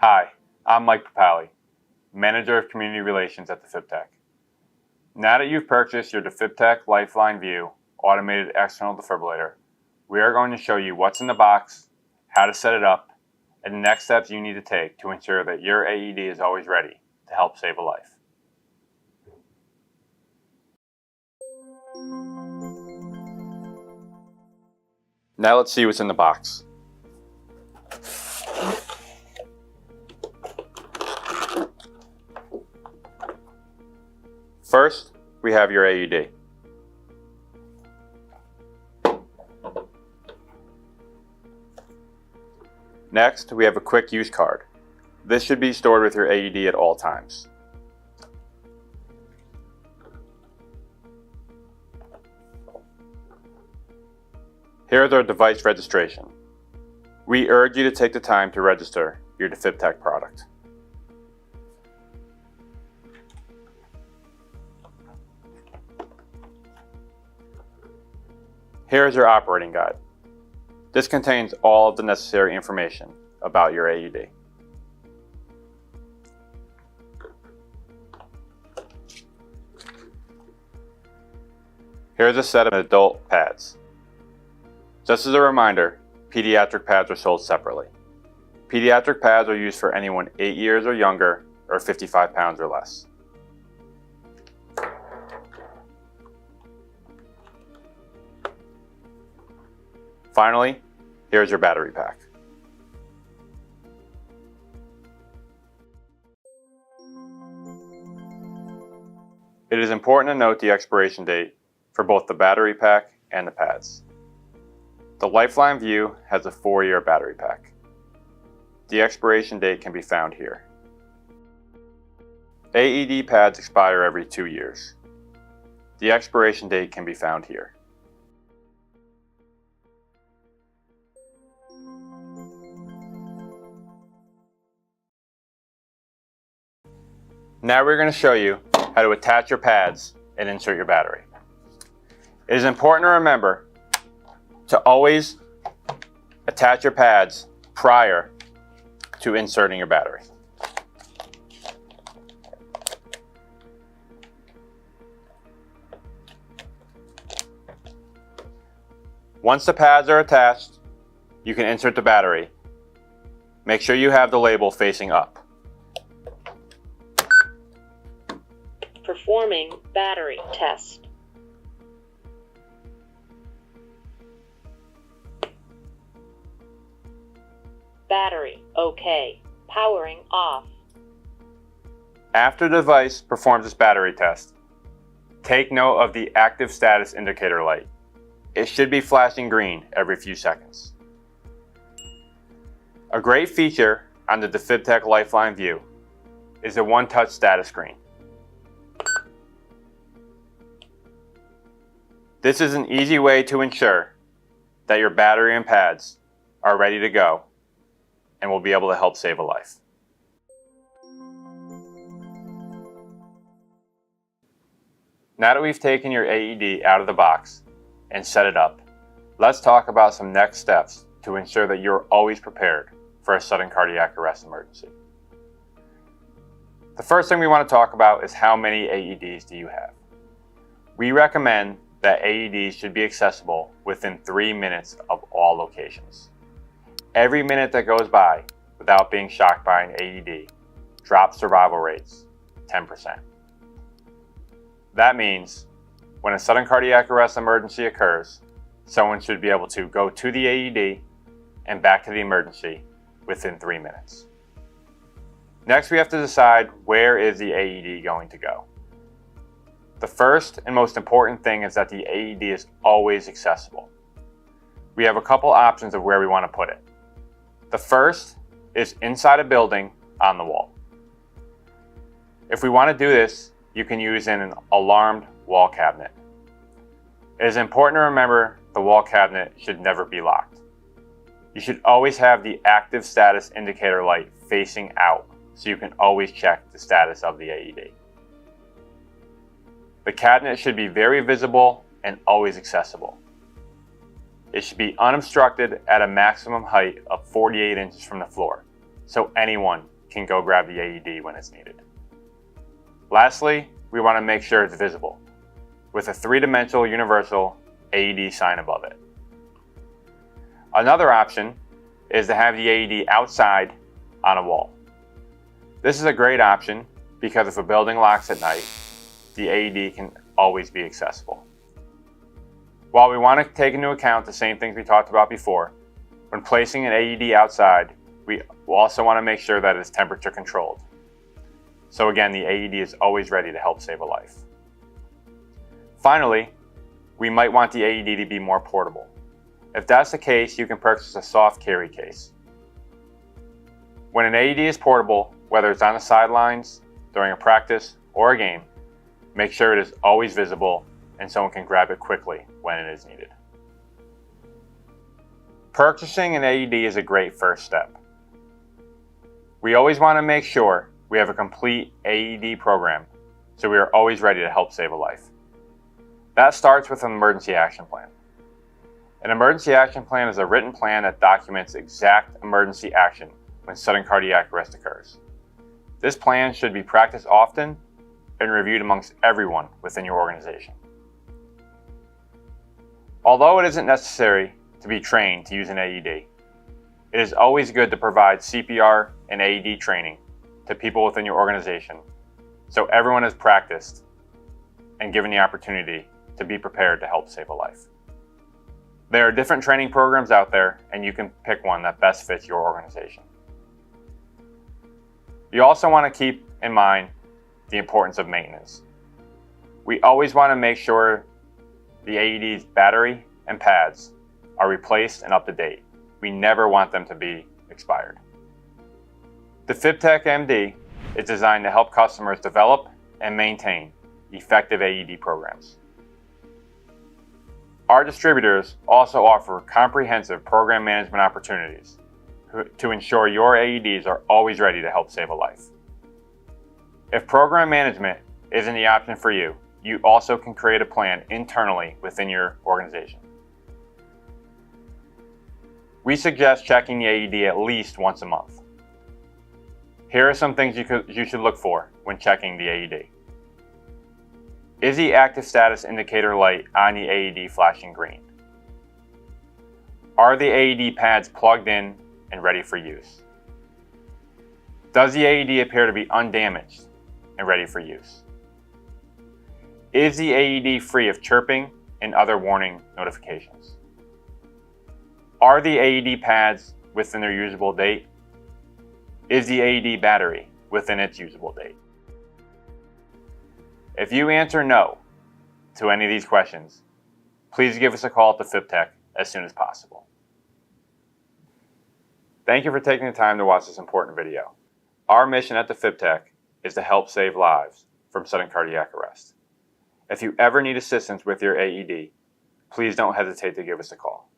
Hi, I'm Mike Papali, Manager of Community Relations at Defibtech. Now that you've purchased your Defibtech Lifeline View automated external defibrillator, we are going to show you what's in the box, how to set it up, and the next steps you need to take to ensure that your AED is always ready to help save a life. Now let's see what's in the box. First, we have your AED. Next, we have a quick use card. This should be stored with your AED at all times. Here's our device registration. We urge you to take the time to register your Defibtech product. Here is your operating guide. This contains all of the necessary information about your AED. Here's a set of adult pads. Just as a reminder, pediatric pads are sold separately. Pediatric pads are used for anyone 8 years or younger or 55 pounds or less. Finally, here's your battery pack. It is important to note the expiration date for both the battery pack and the pads. The Lifeline View has a 4-year battery pack. The expiration date can be found here. AED pads expire every 2 years. The expiration date can be found here. Now we're going to show you how to attach your pads and insert your battery. It is important to remember to always attach your pads prior to inserting your battery. Once the pads are attached, you can insert the battery. Make sure you have the label facing up. Performing battery test. Battery OK. Powering off. After the device performs its battery test, take note of the active status indicator light. It should be flashing green every few seconds. A great feature on the Defibtech Lifeline View is the one-touch status screen. This is an easy way to ensure that your battery and pads are ready to go and will be able to help save a life. Now that we've taken your AED out of the box and set it up, let's talk about some next steps to ensure that you're always prepared for a sudden cardiac arrest emergency. The first thing we want to talk about is how many AEDs do you have? We recommend that AEDs should be accessible within 3 minutes of all locations. Every minute that goes by without being shocked by an AED drops survival rates 10%. That means when a sudden cardiac arrest emergency occurs, someone should be able to go to the AED and back to the emergency within 3 minutes. Next, we have to decide where is the AED going to go. The first and most important thing is that the AED is always accessible. We have a couple options of where we want to put it. The first is inside a building on the wall. If we want to do this, you can use an alarmed wall cabinet. It is important to remember the wall cabinet should never be locked. You should always have the active status indicator light facing out so you can always check the status of the AED. The cabinet should be very visible and always accessible. It should be unobstructed at a maximum height of 48 inches from the floor, so anyone can go grab the AED when it's needed. Lastly, we want to make sure it's visible, with a three-dimensional universal AED sign above it. Another option is to have the AED outside on a wall. This is a great option because if a building locks at night, the AED can always be accessible. While we want to take into account the same things we talked about before, when placing an AED outside, we also want to make sure that it's temperature controlled. So again, the AED is always ready to help save a life. Finally, we might want the AED to be more portable. If that's the case, you can purchase a soft carry case. When an AED is portable, whether it's on the sidelines, during a practice, or a game, make sure it is always visible and someone can grab it quickly when it is needed. Purchasing an AED is a great first step. We always want to make sure we have a complete AED program so we are always ready to help save a life. That starts with an emergency action plan. An emergency action plan is a written plan that documents exact emergency action when sudden cardiac arrest occurs. This plan should be practiced often and reviewed amongst everyone within your organization. Although it isn't necessary to be trained to use an AED, it is always good to provide CPR and AED training to people within your organization so everyone is practiced and given the opportunity to be prepared to help save a life. There are different training programs out there, and you can pick one that best fits your organization. You also want to keep in mind the importance of maintenance. We always want to make sure the AED's battery and pads are replaced and up to date. We never want them to be expired. Defibtech MD is designed to help customers develop and maintain effective AED programs. Our distributors also offer comprehensive program management opportunities to ensure your AEDs are always ready to help save a life. If program management isn't the option for you, you also can create a plan internally within your organization. We suggest checking the AED at least once a month. Here are some things you should look for when checking the AED. Is the active status indicator light on the AED flashing green? Are the AED pads plugged in and ready for use? Does the AED appear to be undamaged and ready for use? Is the AED free of chirping and other warning notifications? Are the AED pads within their usable date? Is the AED battery within its usable date? If you answer no to any of these questions, please give us a call at Defibtech as soon as possible. Thank you for taking the time to watch this important video. Our mission at Defibtech is to help save lives from sudden cardiac arrest. If you ever need assistance with your AED, please don't hesitate to give us a call.